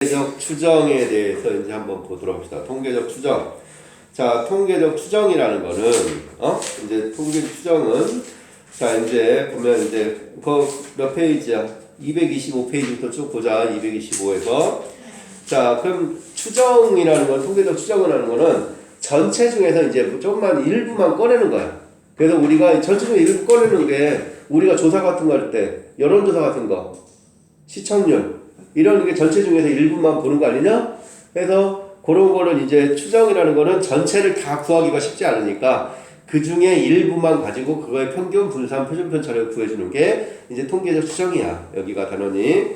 통계적 추정에 대해서 이제 한번 보도록 합시다. 통계적 추정. 자, 통계적 추정이라는 거는, 이제 통계적 추정은, 자, 이제 보면 이제, 몇 페이지야? 225페이지부터 쭉 보자. 225에서. 자, 그럼 추정이라는 건, 통계적 추정을 하는 거는 전체 중에서 이제 조금만 일부만 꺼내는 거야. 그래서 우리가 전체 중에 일부 꺼내는 게, 우리가 조사 같은 거 할 때, 여론조사 같은 거, 시청률, 이런 게 전체 중에서 일부만 보는 거 아니냐? 그래서 그런 거는 이제 추정이라는 거는 전체를 다 구하기가 쉽지 않으니까 그 중에 일부만 가지고 그거의 평균, 분산, 표준 편차를 구해주는 게 이제 통계적 추정이야. 여기가 단원이.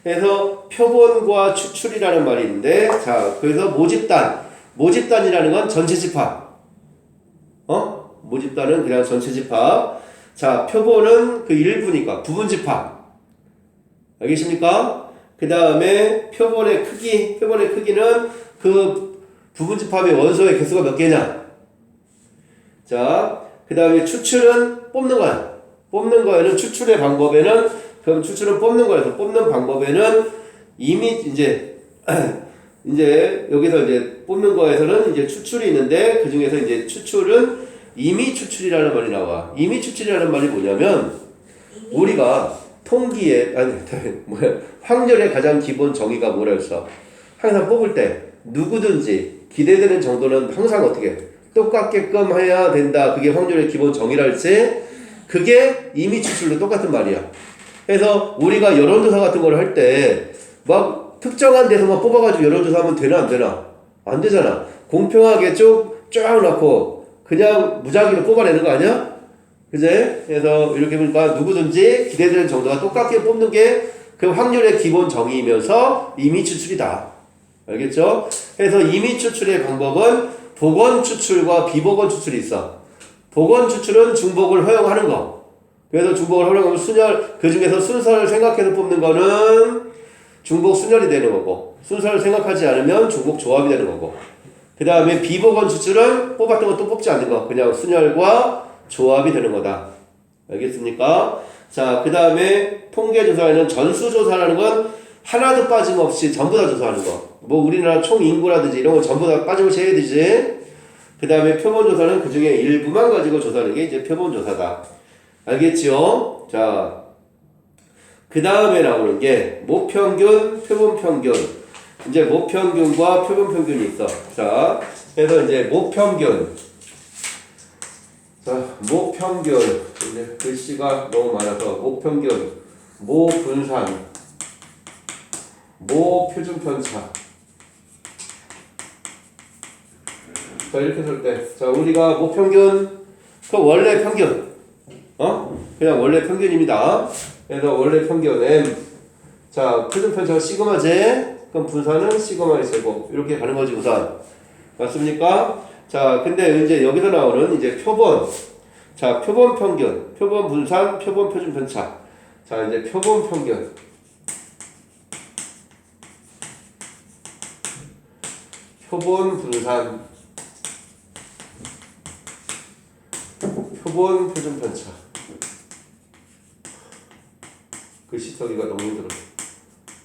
그래서 표본과 추출이라는 말이 있는데, 자, 그래서 모집단이라는 건 전체 집합. 모집단은 그냥 전체 집합. 자, 표본은 그 일부니까 부분 집합. 알겠습니까? 그 다음에 표본의 크기는 그 부분 집합의 원소의 개수가 몇 개냐? 자, 그 다음에 추출은 뽑는 거야. 뽑는 거에는 추출의 방법에는, 그럼 추출은 뽑는 거라서 뽑는 방법에는 이미 이제 여기서 이제 뽑는 거에서는 이제 추출이 있는데 그 중에서 이제 추출은 임의 추출이라는 말이 나와. 임의 추출이라는 말이 뭐냐면 우리가 통기에 확률의 가장 기본 정의가 뭐라 했어? 항상 뽑을 때 누구든지 기대되는 정도는 항상 어떻게 똑같게끔 해야 된다. 그게 확률의 기본 정의랄지 그게 임의 추출로 똑같은 말이야. 그래서 우리가 여론조사 같은 걸 할 때 막 특정한 데서만 뽑아가지고 여론조사하면 되나 안 되나? 안 되잖아. 공평하게 쫙 놓고 그냥 무작위로 뽑아내는 거 아니야? 그제? 그래서 이렇게 보니까 누구든지 기대되는 정도가 똑같게 뽑는 게 그 확률의 기본 정의이면서 임의 추출이다. 알겠죠? 그래서 임의 추출의 방법은 복원 추출과 비복원 추출이 있어. 복원 추출은 중복을 허용하는 거. 그래서 중복을 허용하면 순열, 그 중에서 순서를 생각해서 뽑는 거는 중복 순열이 되는 거고, 순서를 생각하지 않으면 중복 조합이 되는 거고, 그 다음에 비복원 추출은 뽑았던 거 또 뽑지 않는 거. 그냥 순열과 조합이 되는 거다. 알겠습니까? 자, 그 다음에 통계조사에는 전수조사라는 건 하나도 빠짐없이 전부 다 조사하는 거. 뭐 우리나라 총 인구라든지 이런 거 전부 다 빠짐없이 해야 되지. 그 다음에 표본조사는 그 중에 일부만 가지고 조사하는 게 이제 표본조사다. 알겠지요? 자, 그 다음에 나오는 게 모평균, 표본평균. 이제 모평균과 표본평균이 있어. 자, 그래서 이제 모평균. 자, 모평균. 이제 글씨가 너무 많아서 모평균, 모분산, 모표준편차. 자, 이렇게 쓸 때. 자, 우리가 모평균, 그 원래 평균. 그냥 원래 평균입니다. 그래서 원래 평균 M. 자, 표준편차가 시그마제. 그럼 분산은 시그마의 제곱. 이렇게 가는 거지, 우선. 맞습니까? 자, 근데 이제 여기서 나오는 이제 표본. 자, 표본 평균, 표본 분산, 표본 표준 편차. 자, 이제 표본 평균. 표본 분산. 표본 표준 편차. 글씨 쓰기가 너무 힘들어.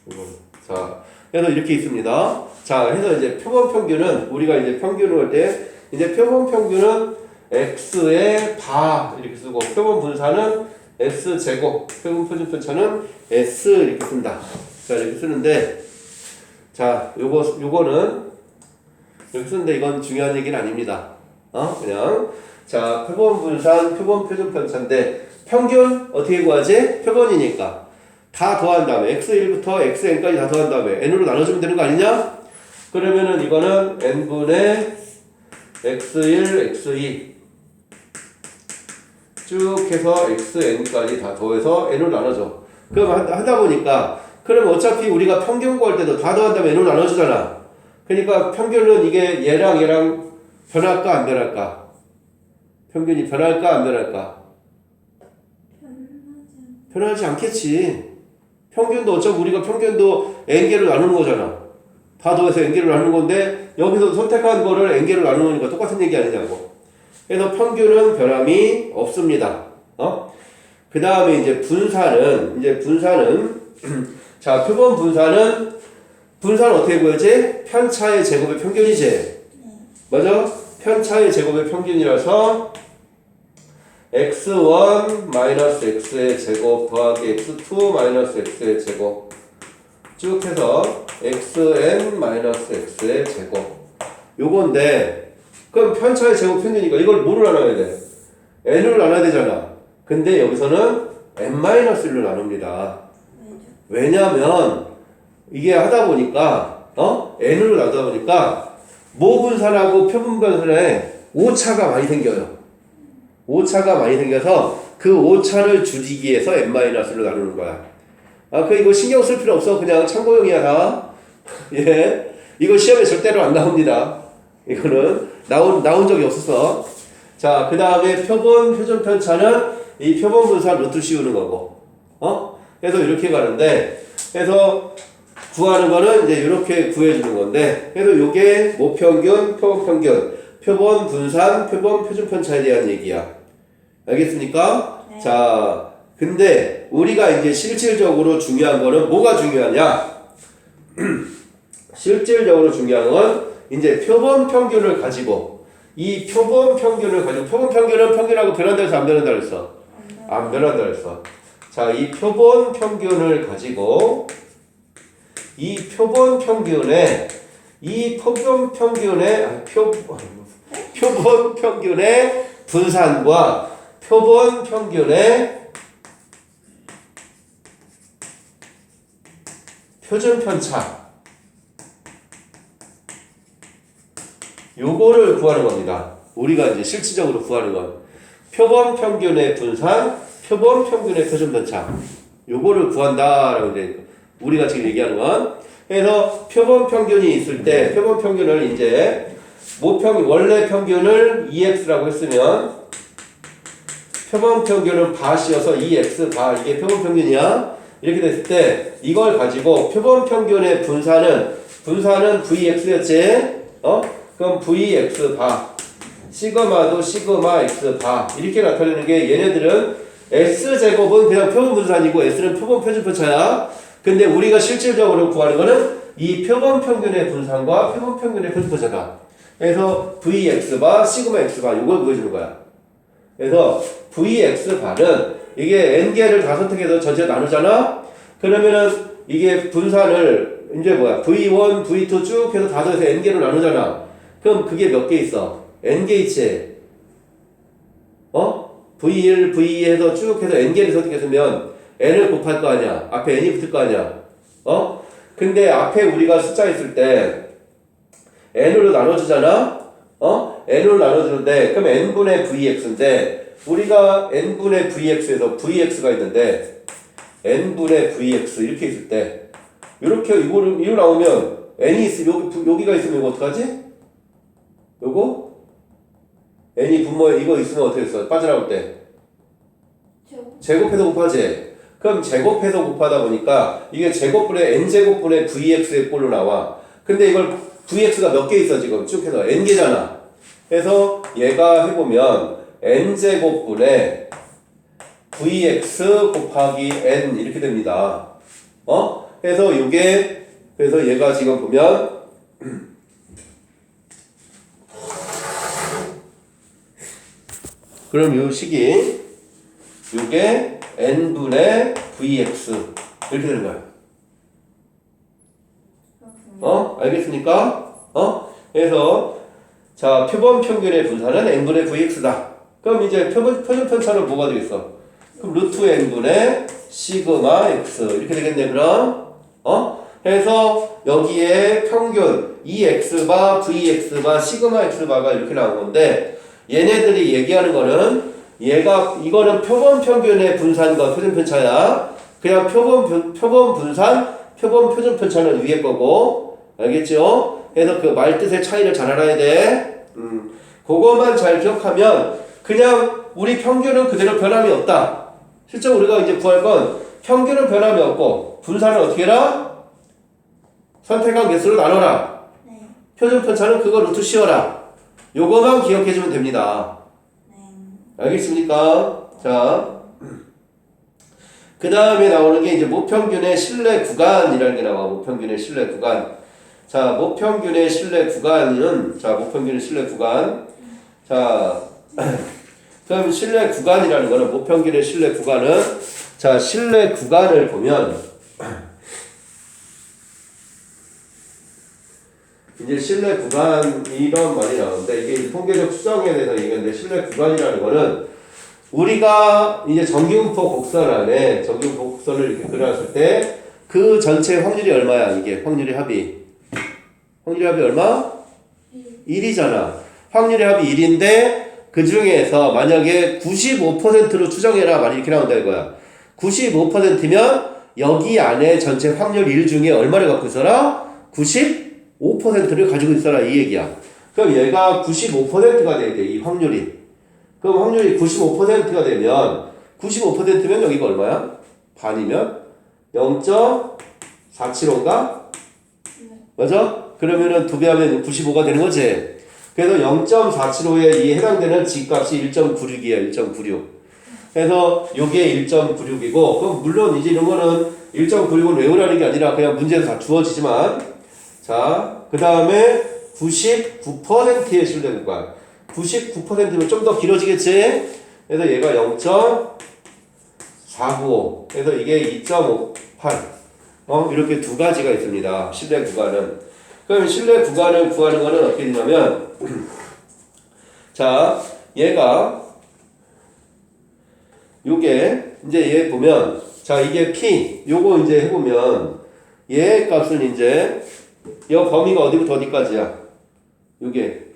이거. 자, 그래서 이렇게 있습니다. 자, 해서 이제 표본 평균은 우리가 이제 평균을 할 때 이제 표본 평균은 x의 바 이렇게 쓰고 표본 분산은 s 제곱, 표본 표준 편차는 s 이렇게 쓴다. 자, 이렇게 쓰는데 자, 요거는 이렇게 쓰는데 이건 중요한 얘기는 아닙니다. 그냥 자, 표본 분산, 표본 표준 편차인데 평균 어떻게 구하지? 표본이니까 다 더한 다음에 x1부터 xn까지 다 더한 다음에 n으로 나눠주면 되는 거 아니냐? 그러면은 이거는 n분의 x1, x2 쭉 해서 xn까지 다 더해서 n으로 나눠줘. 그럼 하다 보니까 그럼 어차피 우리가 평균 구할 때도 다 더한 다음에 n으로 나눠주잖아. 그러니까 평균은 이게 얘랑 변할까 안 변할까? 평균이 변할까 안 변할까? 변하지 않겠지. 평균도 어차피 우리가 평균도 n개로 나누는 거잖아. 다 더해서 n개로 나누는 건데 여기서 선택한 거를 n개로 나누는 거니까 똑같은 얘기 아니냐고. 그래서 평균은 변함이 없습니다. 그 다음에 이제 분산은 자, 표본 분산은 분산 어떻게 구하지? 편차의 제곱의 평균이지. 맞아? 편차의 제곱의 평균이라서 x1 마이너스 x의 제곱 더하기 x2 마이너스 x의 제곱 쭉 해서 xn 마이너스 x의 제곱 요건데 그럼 편차의 제곱 평균이니까 이걸 뭐로 나눠야 돼? n으로 나눠야 되잖아. 근데 여기서는 n-1로 나눕니다. 왜냐면 이게 하다 보니까 n으로 나누다 보니까 모분산하고 표분변산에 오차가 많이 생겨요. 오차가 많이 생겨서 그 오차를 줄이기 위해서 n-로 나누는 거야. 이거 신경 쓸 필요 없어. 그냥 참고용이야 다. 예, 이거 시험에 절대로 안 나옵니다. 이거는 나온 적이 없었어. 자, 그 다음에 표본 표준 편차는 이 표본 분산 루트 씌우는 거고, 그래서 이렇게 가는데, 그래서 구하는 거는 이제 이렇게 구해주는 건데, 그래서 요게 모평균, 표본 평균, 표본 분산, 표본 표준 편차에 대한 얘기야. 알겠습니까? 네. 자, 근데 우리가 이제 실질적으로 중요한 거는 뭐가 중요하냐? 실질적으로 중요한 건 이제 표본 평균을 가지고 이 표본 평균을 가지고 표본 평균은 평균하고 변한다 해서 안 변한다 그랬어? 안 변한다 그랬어. 자, 이 표본 평균을 가지고 이 표본 평균의 표본 평균의 분산과 표본 평균의 표준 편차 요거를 구하는 겁니다. 우리가 이제 실질적으로 구하는 건 표본 평균의 분산, 표본 평균의 표준 편차 요거를 구한다라고 이제 우리가 지금 얘기하는 건. 그래서 표본 평균이 있을 때 표본 평균을 이제 원래 평균을 2x라고 했으면 표본 평균은 바시여서 2x 바 이게 표본 평균이야. 이렇게 됐을 때 이걸 가지고 표본 평균의 분산은 vx였지. 그럼 vx 바 시그마도 시그마 x 바 이렇게 나타내는 게 얘네들은 s제곱은 그냥 표본 분산이고 s는 표본 표준 편차야. 근데 우리가 실질적으로 구하는 거는 이 표본 평균의 분산과 표본 평균의 표준 편차다. 그래서 vx 바 시그마 x 바 이걸 구해주는 거야. 그래서 vx 바는 이게 n개를 다 선택해서 전체 나누잖아. 그러면은 이게 분산을 이제 v1, v2 쭉 해서 다 더해서 n개로 나누잖아. 그럼 그게 몇 개 있어? n개 있지. v1, v2 해서 쭉 해서 n개를 선택했으면 n을 곱할 거 아니야. 앞에 n이 붙을 거 아니야. 근데 앞에 우리가 숫자 있을 때 n으로 나눠주잖아. n으로 나눠주는데 그럼 n분의 vx인데 우리가 n분의 vx에서 vx가 있는데 n분의 vx 이렇게 있을 때 이렇게 이거 나오면 n이 있으면 여기가 있으면 이거 어떡하지? 요거 n이 분모에 이거 있으면 어떻게 했어? 빠져나올 때 제곱해서 곱하지. 그럼 제곱해서 곱하다 보니까 이게 제곱분의 n제곱분의 vx의 꼴로 나와. 근데 이걸 vx가 몇 개 있어 지금 쭉 해서 n개잖아. 그래서 얘가 해보면 n제곱분의 vx 곱하기 n 이렇게 됩니다. 그래서 요게 그래서 얘가 지금 보면 그럼 요 식이 요게 n분의 vx 이렇게 되는 거야. 알겠습니까? 그래서 자 표본 평균의 분산은 n분의 vx다. 그럼 이제 표준 편차는 뭐가 되겠어? 그럼 루트 n분의 시그마 x 이렇게 되겠네. 그럼 그래서 여기에 평균 2x바 vx바 시그마 x바가 이렇게 나온 건데 얘네들이 얘기하는 거는 이거는 표본 평균의 분산과 표준 편차야. 그냥 표본 분산, 표본 표준 편차는 위에 거고, 알겠죠? 그래서 그 말 뜻의 차이를 잘 알아야 돼. 그거만 잘 기억하면 그냥 우리 평균은 그대로 변함이 없다. 실제 우리가 이제 구할 건 평균은 변함이 없고 분산은 어떻게 해라? 선택한 개수로 나눠라. 네. 표준 편차는 그거 루트 씌워라. 요거만 기억해주면 됩니다. 알겠습니까? 자, 그 다음에 나오는 게 이제 모평균의 신뢰 구간이라는 게 나와. 모평균의 신뢰 구간. 자, 모평균의 실내 구간은, 자, 모평균의 실내 구간. 자, 그럼 실내 구간이라는 거는, 모평균의 실내 구간은, 자, 실내 구간을 보면, 이제 실내 구간, 이런 말이 나오는데, 이게 통계적 수정에 대해서 얘기하는데, 실내 구간이라는 거는, 우리가 이제 정규분포 곡선 안에, 정규분포 곡선을 이렇게 그려놨을 때, 그 전체 확률이 얼마야, 이게? 확률의 합이. 확률의 합이 얼마? 1이잖아. 확률의 합이 1인데 그 중에서 만약에 95%로 추정해라 만약 이렇게 나온다 이거야. 95%면 여기 안에 전체 확률 1 중에 얼마를 갖고 있어라? 95%를 가지고 있어라 이 얘기야. 그럼 얘가 95%가 돼야 돼, 이 확률이. 그럼 확률이 95%가 되면 95%면 여기가 얼마야? 반이면 0.475인가? 맞아? 그러면은 2배 하면 95가 되는 거지. 그래서 0.475에 이 해당되는 G값이 1.96이야. 1.96. 그래서 요게 1.96이고, 그럼 물론 이제 이런 거는 1.96을 외우라는 게 아니라 그냥 문제에서 다 주어지지만, 자, 그 다음에 99%의 신뢰 구간. 99%면 좀 더 길어지겠지? 그래서 얘가 0.495. 그래서 이게 2.58. 이렇게 두 가지가 있습니다. 실내 구간은. 그럼 실내 구간을 구하는 거는 어떻게 되냐면, 자, 얘가, 요게, 이제 얘 보면, 자, 이게 P, 요거 이제 해보면, 얘 값은 이제, 요 범위가 어디부터 어디까지야? 요게,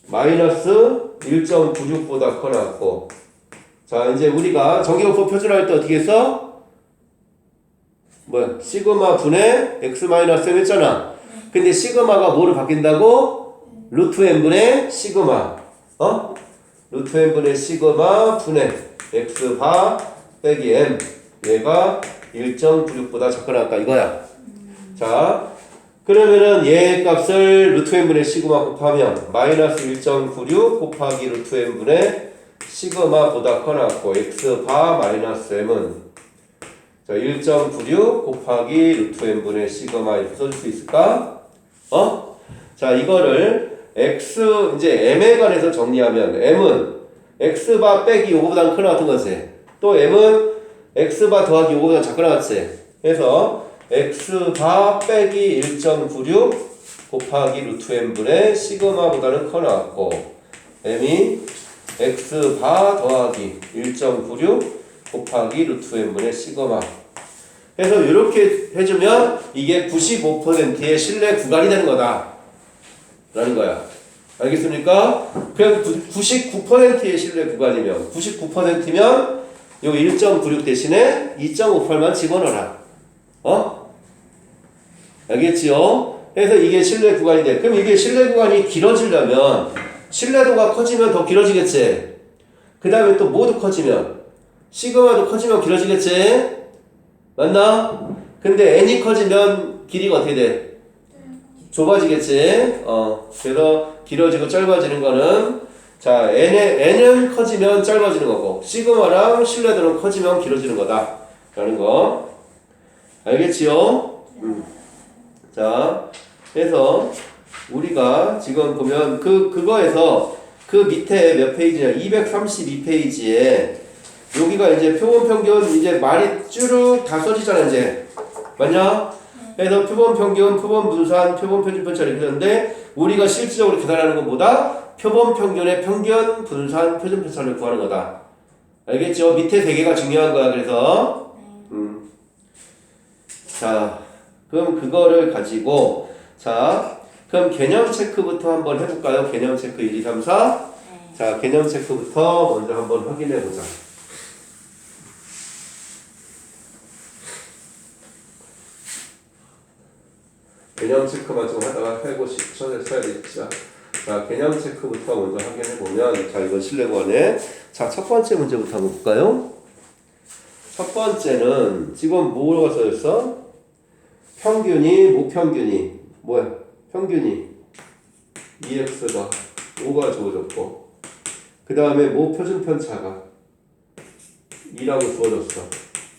마이너스 1.96보다 커놨고, 자, 이제 우리가 정기분포 표준화할 때 어떻게 했어? 뭐야? 시그마 분의 x 마이너스 m 했잖아. 근데 시그마가 뭐를 바뀐다고? 루트 n분의 시그마. 루트 n분의 시그마 분의 x 바 빼기 m. 얘가 1.96보다 작거나 같다 이거야. 자, 그러면은 얘 값을 루트 n분의 시그마 곱하면 마이너스 1.96 곱하기 루트 n분의 시그마보다 커 같고 x 바 마이너스 m은 자, 1.96 곱하기 루트 n분의 시그마 이렇게 써줄 수 있을까? 자, 이거를 x 이제 m에 관해서 정리하면 m은 x바 빼기 요거보다는 크나 같은 거지. 또 m은 x바 더하기 요거보다 작거나 같지. 그래서 x바 빼기 1.96 곱하기 루트 n분의 시그마보다는 커나 같고 m이 x바 더하기 1.96 곱하기 루트 n분의 시그마. 그래서 이렇게 해주면 이게 95%의 신뢰 구간이 되는 거다 라는 거야. 알겠습니까? 그냥 99%의 신뢰 구간이면 99%면 요 1.96 대신에 2.58만 집어넣어라. 알겠지요? 그래서 이게 신뢰 구간이 돼. 그럼 이게 신뢰 구간이 길어지려면 신뢰도가 커지면 더 길어지겠지. 그 다음에 또 뭐도 커지면 시그마도 커지면 길어지겠지? 맞나? 근데 n이 커지면 길이가 어떻게 돼? 좁아지겠지? 그래서 길어지고 짧아지는 거는 자, n은 커지면 짧아지는 거고 시그마랑 신뢰도는 커지면 길어지는 거다 라는 거 알겠지요? 자, 그래서 우리가 지금 보면 그거에서 그 밑에 몇 페이지냐 232페이지에 여기가 이제 표본 평균 이제 말이 쭈룩 다 써지잖아 이제 맞냐? 그래서 표본 평균, 표본 분산, 표본 표준 편차 이렇게 되는데 우리가 실질적으로 계산하는 것보다 표본 평균의 평균, 분산, 표준 편차를 구하는 거다. 알겠죠? 밑에 세 개가 중요한 거야. 그래서 자, 그럼 그거를 가지고 자, 그럼 개념 체크부터 한번 해볼까요? 개념 체크 1, 2, 3, 4. 자, 개념 체크부터 먼저 한번 확인해 보자. 개념 체크만 좀 하다가 해고 쳐야 되겠죠. 자, 개념 체크부터 먼저 확인해 보면, 자, 이건 실내관에. 자, 첫 번째 문제부터 한번 볼까요? 첫 번째는 지금 뭐가 써졌어? 평균이, 모평균이, 뭐야? 평균이 2x가 5가 주어졌고, 그 다음에 모표준 편차가 2라고 주어졌어.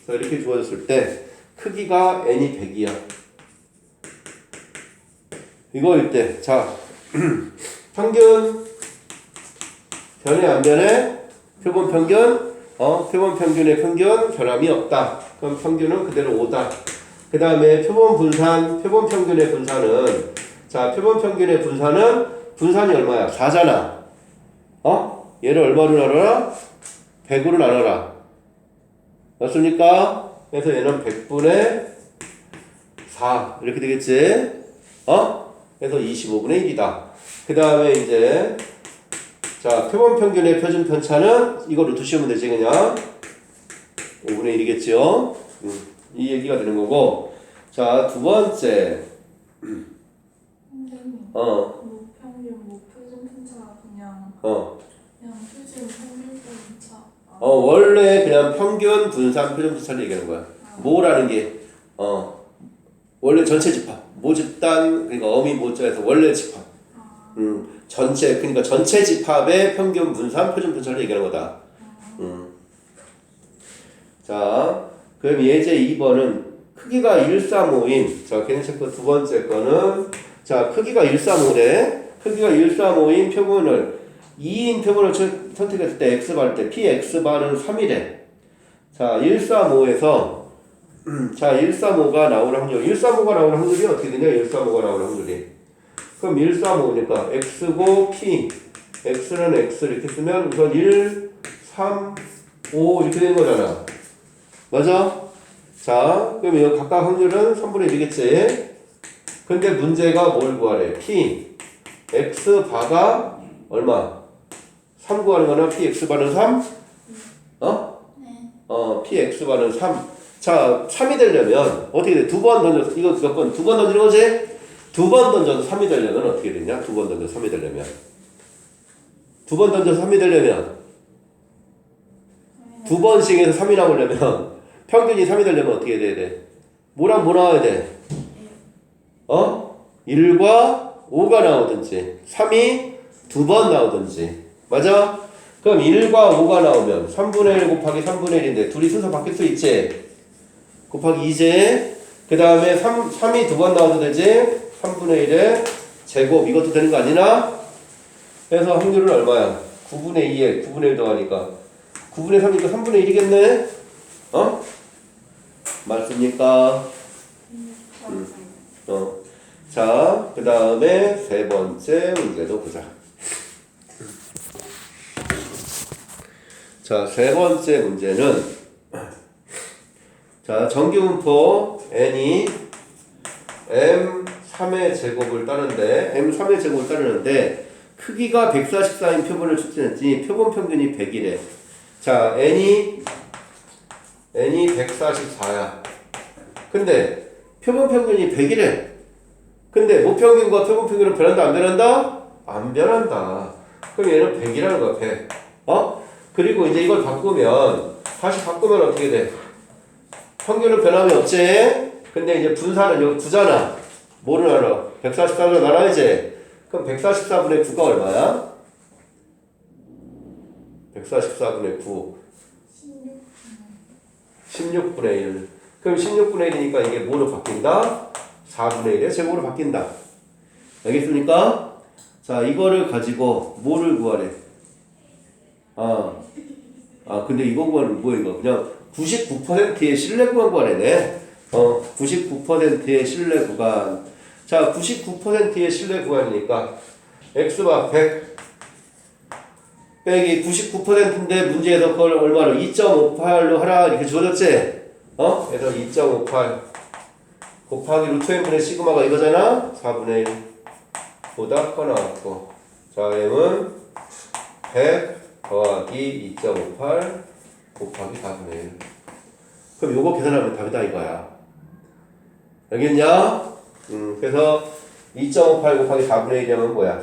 자, 이렇게 주어졌을 때 크기가 n이 100이야. 이거일 때, 자, 평균 변해 안 변해? 표본 평균, 표본 평균의 평균 변함이 없다. 그럼 평균은 그대로 5다. 그 다음에 표본 분산, 표본 평균의 분산은, 자, 표본 평균의 분산이 얼마야? 4잖아. 얘를 얼마로 나눠라? 100으로 나눠라. 맞습니까? 그래서 얘는 100분의 4 이렇게 되겠지? 그래서 25분의 1이다. 그 다음에 이제 자 표본 평균의 표준 편차는 이거로 두시면 되지 그냥 5분의 1이겠죠? 이 얘기가 되는 거고 자 두 번째 선생님, 무평균, 무표준 편차가 그냥 표준 평균 편차. 원래 그냥 평균 분산 표준 편차를 얘기하는 거야. 모라는 게 원래 전체 집합 모집단 그러니까 어미 모자에서 원래 집합 전체 그러니까 전체 집합의 평균 분산 표준 편차를 얘기하는 거다. 자 그럼 예제 2번은 크기가 135인 자 개념체크 두 번째 거는 자 크기가 135래 크기가 135인 표본을 2인 표본을 선택했을 때 x 바를 때 px바는 3이래. 자 135에서 자 135가 나오는 확률 135가 나오는 확률이 어떻게 되냐 135가 나오는 확률이 그럼 135니까 x고 p x는 x 이렇게 쓰면 우선 1, 3, 5 이렇게 되는 거잖아. 맞아? 자 그럼 이 각각 확률은 3분의 1이겠지. 근데 문제가 뭘 구하래? p x바가 얼마? 3 구하는 거는 p x바는 3? p x바는 3. 자 3이 되려면 어떻게 돼? 두 번 던져서 이거 몇 번? 두 번 던지는 거지? 두 번 던져서 3이 되려면 어떻게 되냐? 두 번 던져서 3이 되려면 두 번 던져서 3이 되려면 두 번씩 해서 3이 나오려면 평균이 3이 되려면 어떻게 돼야 돼? 뭐랑 뭐 나와야 돼? 1과 5가 나오든지 3이 두 번 나오든지 맞아? 그럼 1과 5가 나오면 3분의 1 곱하기 3분의 1인데 둘이 순서 바뀔 수 있지? 곱하기 2제 그 다음에 3이 두 번 나와도 되지? 3분의 1의 제곱 이것도 되는 거 아니나? 그래서 확률은 얼마야? 9분의 2에 9분의 1 더하니까 9분의 3이니까 3분의 1이겠네? 맞습니까? 자, 그 다음에 세 번째 문제도 보자. 자, 세 번째 문제는 자, 정규분포 n이 m3의 제곱을 따르는데 크기가 144인 표본을 추진했더니 표본 평균이 100이래. 자, n이 144야. 근데 표본 평균이 100이래. 근데 모평균과 표본 평균은 변한다 안 변한다? 안 변한다. 그럼 얘는 100이라는 거야 100. 그리고 이제 이걸 다시 바꾸면 어떻게 돼? 평균은 변함이 없지? 근데 이제 분산은 여기 9잖아. 뭐를 알아? 144로 나눠야지. 그럼 144분의 9가 얼마야? 144분의 9 16분의 1 그럼 16분의 1이니까 이게 뭐로 바뀐다? 4분의 1의 제곱으로 바뀐다. 알겠습니까? 자 이거를 가지고 뭐를 구하래? 근데 이거는 뭐야 이거 그냥 99%의 신뢰 구간 구하래네. 99%의 신뢰 구간. 자 99%의 신뢰 구간이니까 x바 100 빼기 99%인데 문제에서 그걸 얼마로 2.58로 하라 이렇게 주어졌지? 그래서 2.58 곱하기 루트 m분의 시그마가 이거잖아? 4분의 1 보다 커 나왔고 자 m은 100 더하기 2.58 곱하기 4분의 1 그럼 요거 계산하면 답이다 이거야. 알겠냐? 그래서 2.58 곱하기 4분의 1이면 뭐야?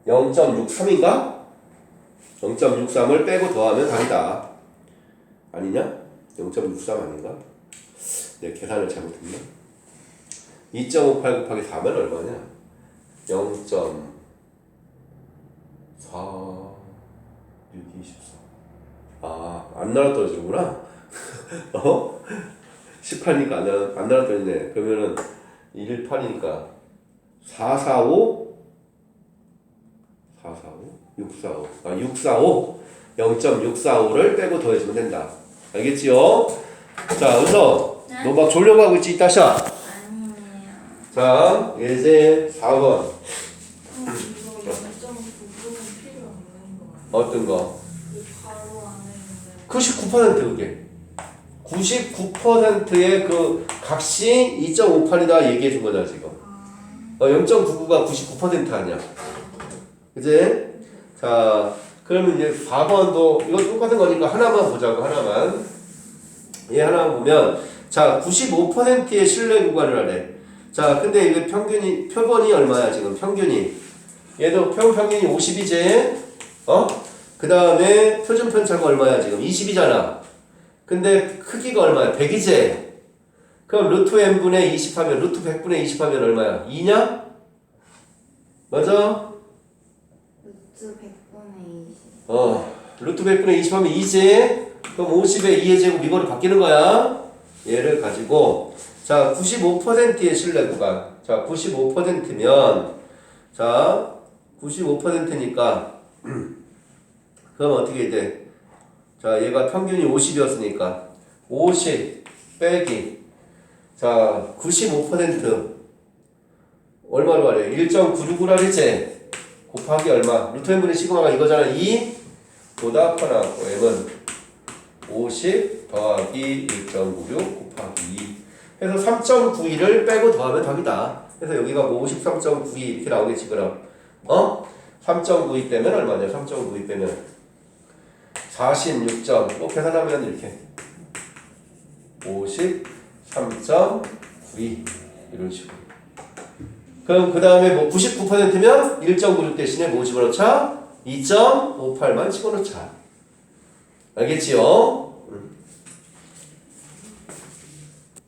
0.63인가? 0.63을 빼고 더하면 답이다. 아니냐? 0.63 아닌가? 내가 계산을 잘못했나? 2.58 곱하기 4면 얼마냐? 0.4 6, 24 안 나눠 떨어지는구나. 18니까 안 나눴더니 그러면은 18이니까 445 645 645 0.645를 빼고 더해주면 된다. 알겠지요? 자, 은서 네? 너 막 졸려고 하고 있지? 따샤. 아니에요. 자, 예제 4번 이거 0.9분은 필요 없는 거예요. 어떤 거? 이 바로 안에 있는 99% 그게 99%의 그 값이 2.58이다 얘기해 준 거잖아 지금. 0.99가 99% 아니야. 그지? 자, 그러면 이제 4번도 이거 똑같은 거니까 하나만 보자고 하나만. 얘 하나만 보면 자 95%의 신뢰 구간을 하래. 자, 근데 이게 평균이 표본이 얼마야 지금 평균이? 얘도 평균이 50이지? 그 다음에 표준 편차가 얼마야 지금? 20이잖아. 근데 크기가 얼마야? 100이지? 그럼 루트 n분의 20 하면 루트 100분의 20 하면 얼마야? 2냐? 맞아? 루트 100분의 20. 루트 100분의 20 하면 2지? 그럼 50에 2의 제곱 이거로 바뀌는 거야. 얘를 가지고 자 95%의 신뢰 구간. 자 95%면 자 95%니까 그럼 어떻게 돼? 자 얘가 평균이 50이었으니까 50 빼기 자 95% 얼마로 하래? 1.969라 그랬지? 곱하기 얼마? 루트 n분의 시그마가 이거잖아. 2 보다 커나고 m은 50 더하기 1.96 곱하기 2 해서 3.92를 빼고 더하면 답이다. 그래서 여기가 53.92 이렇게 나오겠지 그럼 3.92 빼면 얼마냐? 3.92 빼면 46점 꼭 계산하면 이렇게 53.92 이런 식으로. 그럼 그 다음에 뭐 99%면 1.96 대신에 뭐 집어넣자? 2.58만 집어넣자. 알겠지요?